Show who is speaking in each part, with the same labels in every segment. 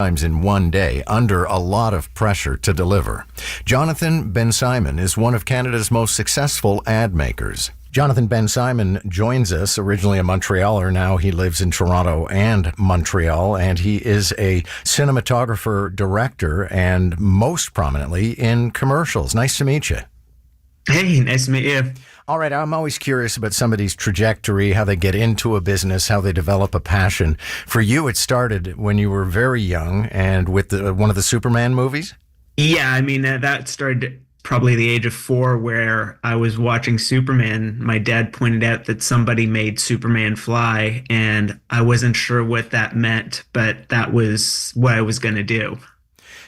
Speaker 1: times in one day under a lot of pressure to deliver. Jonathan Bensimon is one of Canada's most successful ad makers. Jonathan Bensimon joins us, originally a Montrealer. Now he lives in Toronto and Montreal, and he is a cinematographer, director, and most prominently in commercials. Nice to meet you.
Speaker 2: Hey, nice to meet you.
Speaker 1: All right, I'm always curious about somebody's trajectory, how they get into a business, how they develop a passion. For you, it started when you were very young and with one of the Superman movies?
Speaker 2: Yeah, I mean, that started probably the age of 4, where I was watching Superman. My dad pointed out that somebody made Superman fly, and I wasn't sure what that meant, but that was what I was going to do.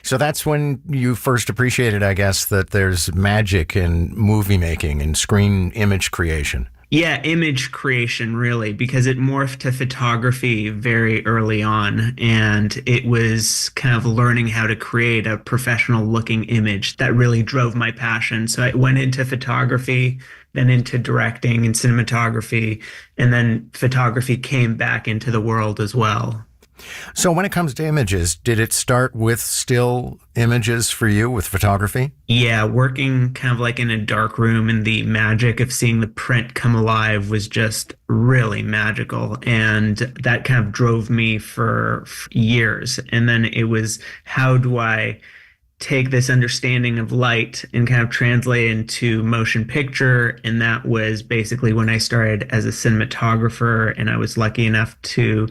Speaker 1: So that's when you first appreciated, I guess, that there's magic in movie making and screen image creation.
Speaker 2: Yeah, image creation, really, because it morphed to photography very early on. And it was kind of learning how to create a professional looking image that really drove my passion. So I went into photography, then into directing and cinematography, and then photography came back into the world as well.
Speaker 1: So when it comes to images, did it start with still images for you with photography?
Speaker 2: Yeah, working kind of like in a dark room, and the magic of seeing the print come alive was just really magical. And that kind of drove me for years. And then it was, how do I take this understanding of light and kind of translate it into motion picture? And that was basically when I started as a cinematographer, and I was lucky enough to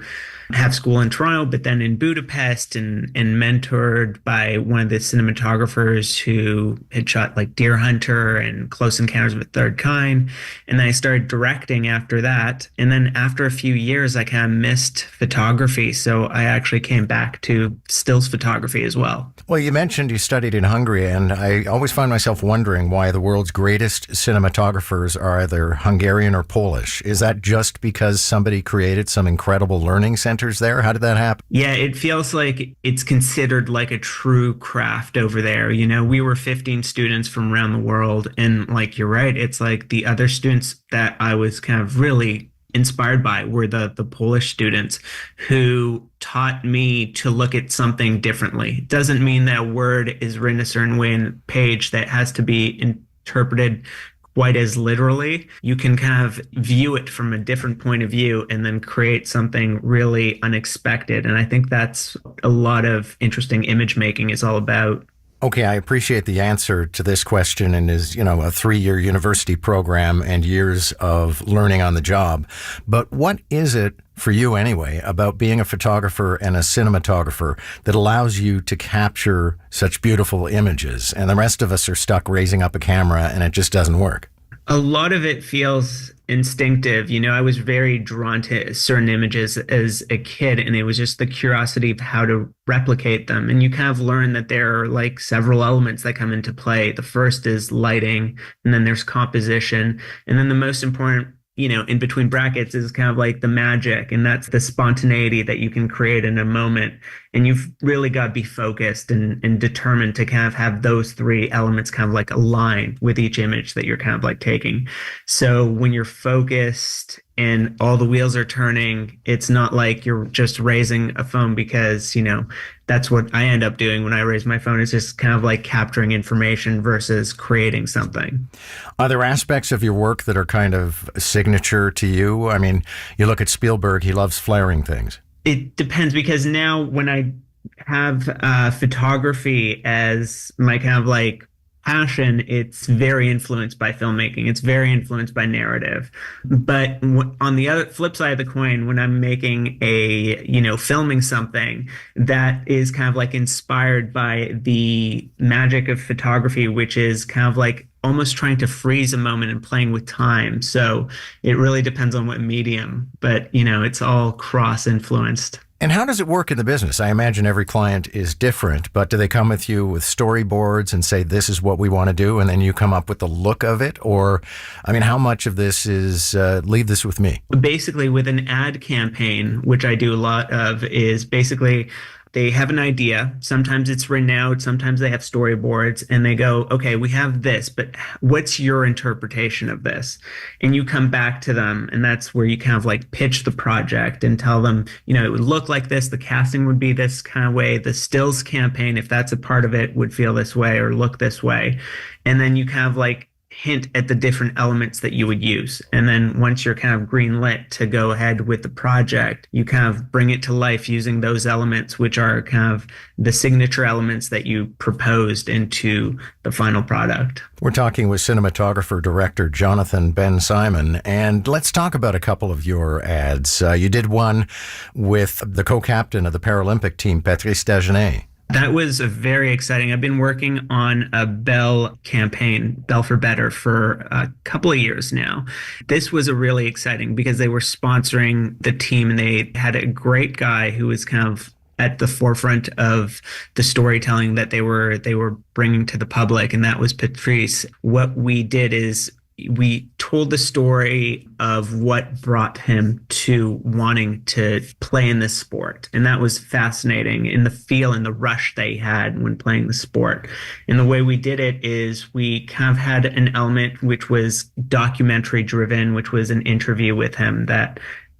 Speaker 2: have school in Toronto, but then in Budapest, and mentored by one of the cinematographers who had shot like Deer Hunter and Close Encounters of the Third Kind. And then I started directing after that. And then after a few years, I kind of missed photography. So I actually came back to stills photography as well.
Speaker 1: Well, you mentioned you studied in Hungary, and I always find myself wondering why the world's greatest cinematographers are either Hungarian or Polish. Is that just because somebody created some incredible learning centers there? How did that happen?
Speaker 2: Yeah, it feels like it's considered like a true craft over there. You know, we were 15 students from around the world, and like you're right, it's like the other students that I was kind of really inspired by were the Polish students who taught me to look at something differently. It doesn't mean that a word is written a certain way in a page that has to be interpreted quite as literally. You can kind of view it from a different point of view and then create something really unexpected. And I think that's a lot of interesting image making is all about.
Speaker 1: Okay, I appreciate the answer to this question, and is, a 3-year university program and years of learning on the job. But what is it for you anyway about being a photographer and a cinematographer that allows you to capture such beautiful images, and the rest of us are stuck raising up a camera and it just doesn't work?
Speaker 2: A lot of it feels instinctive. You know, I was very drawn to certain images as a kid, and it was just the curiosity of how to replicate them. And you kind of learn that there are like several elements that come into play. The first is lighting, and then there's composition. And then the most important, in between brackets, is kind of like the magic, and that's the spontaneity that you can create in a moment. And you've really got to be focused and determined to kind of have those 3 elements kind of like align with each image that you're kind of like taking. So when you're focused and all the wheels are turning, it's not like you're just raising a phone because, that's what I end up doing when I raise my phone. It's just kind of like capturing information versus creating something.
Speaker 1: Are there aspects of your work that are kind of signature to you? I mean, you look at Spielberg, he loves flaring things.
Speaker 2: It depends, because now when I have photography as my kind of like passion, it's very influenced by filmmaking. It's very influenced by narrative. But on the other flip side of the coin, when I'm making filming something, that is kind of like inspired by the magic of photography, which is kind of like almost trying to freeze a moment and playing with time. So it really depends on what medium, but it's all cross-influenced.
Speaker 1: And how does it work in the business? I imagine every client is different, but do they come with you with storyboards and say, this is what we want to do, and then you come up with the look of it? Or, how much of this is, leave this with me?
Speaker 2: Basically, with an ad campaign, which I do a lot of, is basically They have an idea. Sometimes it's written out, sometimes they have storyboards, and they go, okay, we have this, but what's your interpretation of this? And you come back to them, and that's where you kind of like pitch the project and tell them, it would look like this, the casting would be this kind of way, the stills campaign, if that's a part of it, would feel this way or look this way. And then you kind of like hint at the different elements that you would use. And then once you're kind of green lit to go ahead with the project, you kind of bring it to life using those elements, which are kind of the signature elements that you proposed into the final product.
Speaker 1: We're talking with cinematographer director Jonathan Bensimon, and let's talk about a couple of your ads. You did one with the co-captain of the Paralympic team, Patrice Dagenet.
Speaker 2: That was very exciting. I've been working on a Bell campaign, Bell for Better, for a couple of years now. This was a really exciting because they were sponsoring the team, and they had a great guy who was kind of at the forefront of the storytelling that they were bringing to the public, and that was Patrice. What we did is we told the story of what brought him to wanting to play in this sport. And that was fascinating in the feel and the rush they had when playing the sport. And the way we did it is we kind of had an element which was documentary driven, which was an interview with him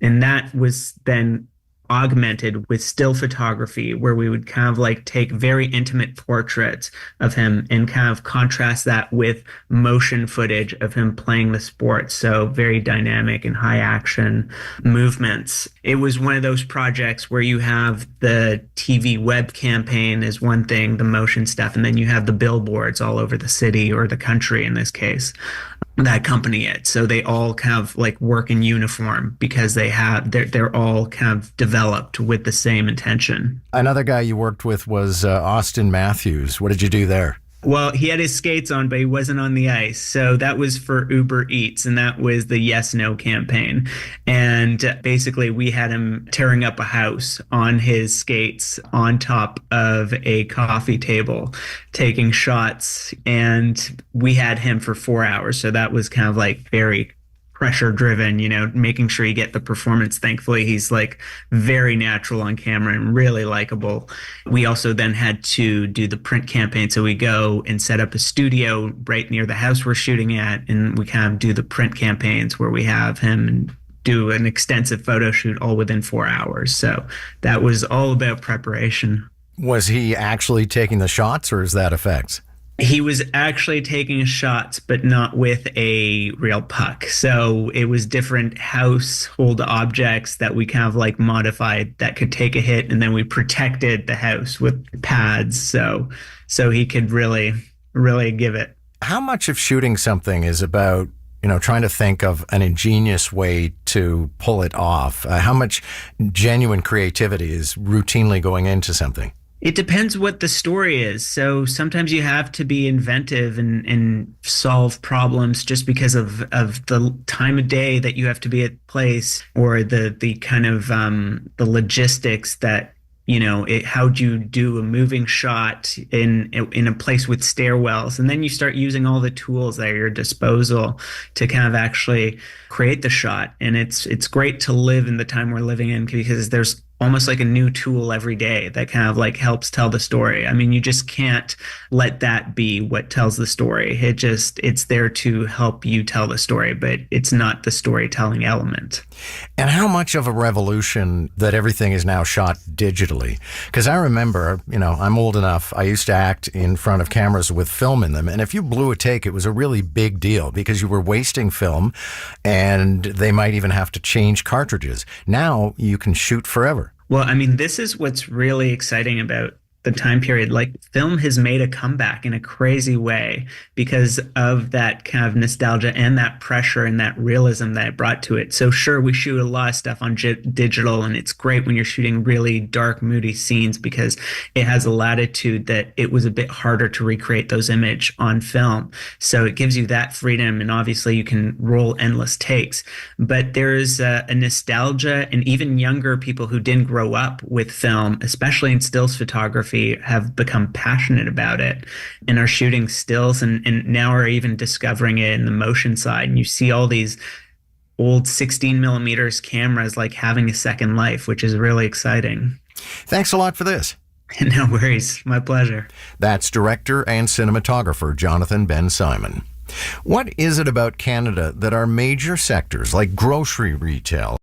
Speaker 2: and that was then augmented with still photography, where we would kind of like take very intimate portraits of him and kind of contrast that with motion footage of him playing the sport. So very dynamic and high action movements. It was one of those projects where you have the TV web campaign is one thing, the motion stuff, and then you have the billboards all over the city or the country in this case that accompany it. So they all kind of like work in uniform because they're all kind of developed with the same intention.
Speaker 1: Another guy you worked with was Austin Matthews. What did you do there?
Speaker 2: Well, he had his skates on, but he wasn't on the ice. So that was for Uber Eats, and that was the Yes No campaign. And basically, we had him tearing up a house on his skates on top of a coffee table, taking shots. And we had him for 4 hours. So that was kind of like very pressure driven, making sure you get the performance. Thankfully, he's like very natural on camera and really likable. We also then had to do the print campaign. So we go and set up a studio right near the house we're shooting at, and we kind of do the print campaigns where we have him do an extensive photo shoot all within 4 hours. So that was all about preparation.
Speaker 1: Was he actually taking the shots, or is that effects?
Speaker 2: He was actually taking shots, but not with a real puck. So it was different household objects that we kind of like modified that could take a hit, and then we protected the house with pads so he could really, really give it.
Speaker 1: How much of shooting something is about, trying to think of an ingenious way to pull it off? How much genuine creativity is routinely going into something?
Speaker 2: It depends what the story is. So sometimes you have to be inventive and solve problems just because of the time of day that you have to be at place, or the kind of the logistics that, how'd you do a moving shot in a place with stairwells? And then you start using all the tools at your disposal to kind of actually create the shot. And it's great to live in the time we're living in, because there's almost like a new tool every day that kind of like helps tell the story. I mean, you just can't let that be what tells the story. It's there to help you tell the story, but it's not the storytelling element.
Speaker 1: And how much of a revolution that everything is now shot digitally? Because I remember, I'm old enough, I used to act in front of cameras with film in them. And if you blew a take, it was a really big deal because you were wasting film, and they might even have to change cartridges. Now you can shoot forever.
Speaker 2: Well, I mean, this is what's really exciting about the time period. Like, film has made a comeback in a crazy way because of that kind of nostalgia and that pressure and that realism that it brought to it. So sure, we shoot a lot of stuff on digital, and it's great when you're shooting really dark, moody scenes because it has a latitude that it was a bit harder to recreate those images on film. So it gives you that freedom, and obviously you can roll endless takes. But there's a nostalgia, and even younger people who didn't grow up with film, especially in stills photography, have become passionate about it and are shooting stills and now are even discovering it in the motion side. And you see all these old 16 millimeters cameras like having a second life, which is really exciting.
Speaker 1: Thanks a lot for this.
Speaker 2: No worries. My pleasure.
Speaker 1: That's director and cinematographer Jonathan Bensimon. What is it about Canada that our major sectors like grocery retail,